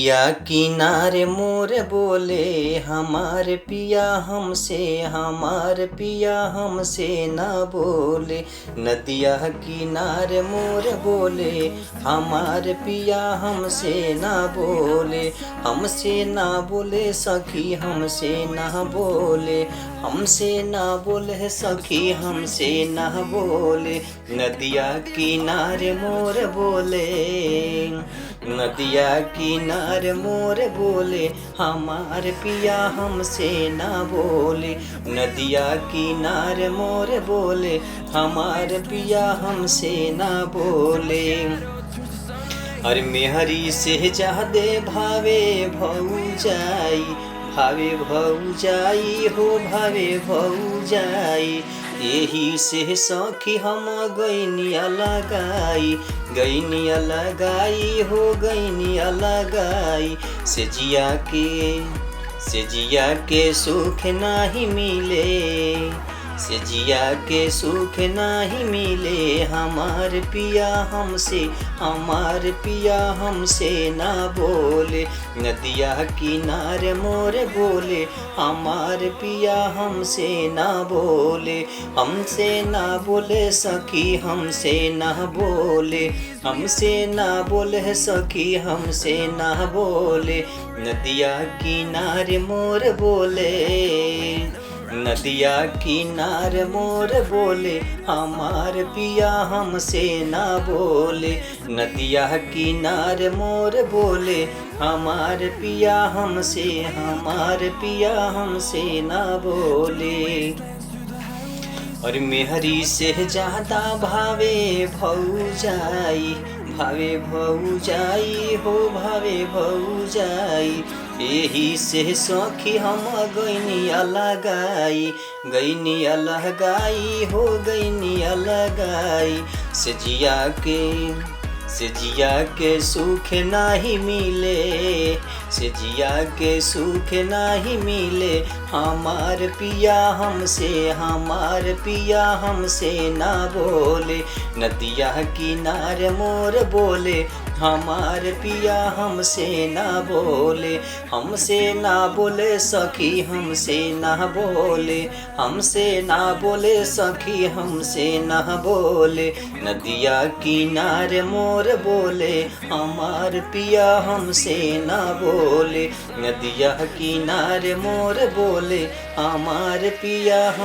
नदिया किनारे मोर बोले हमार पिया हमसे, हमार पिया हमसे ना बोले। नदिया किनारे मोर बोले हमार पिया हमसे ना बोले। हमसे ना बोले सखी हमसे ना बोले, हमसे ना बोले सखी हमसे ना बोले। नदिया किनारे मोर बोले, नदिया किनारे मोर बोले हमार पिया हमसे ना बोले। नदिया किनारे मोर बोले हमार पिया हमसे ना बोले। अरे मेहरी से जादे भावे भौजाई, भावे भौजाई हो भावे भौजाई। यही से सखी हम गईनिया लगाई, गईनिया लगाई हो गईनिया लगाई। से जिया के सुख नाही मिले, से जिया के सुख नाही मिले। हमार पिया हमसे, हमार पिया हमसे ना बोले। नदिया किनारे मोर बोले हमार पिया हमसे ना बोले। हमसे ना बोले सखी हमसे ना बोले, हमसे ना बोले सखी हमसे ना बोले। नदिया किनारे मोर बोले, नदिया किनारे मोर बोले हमार पिया हमसे ना बोले। नदिया किनारे मोर बोले हमार पिया हमसे, हमार पिया हमसे ना बोले। और मेहरी से ज्यादा भावे भौजाई, भावे भौजाई हो भावे भौजाई। यही से सखी हम गईनिया लगाई, गईनिया लगाई हो गईनिया लगाई। से जिया के सुख नाही मिले, से जिया के सुख नाही मिले। हमार पिया हमसे, हमार पिया हमसे ना बोले। नदिया किनारे मोर बोले हमार पिया हमसे ना बोले। हमसे ना बोले सखी हमसे ना बोले, हमसे ना बोले सखी हमसे ना बोले। नदिया किनारे मोर बोले हमार पिया हमसे ना बोले। नदिया किनारे मोर बोले हमार पिया हम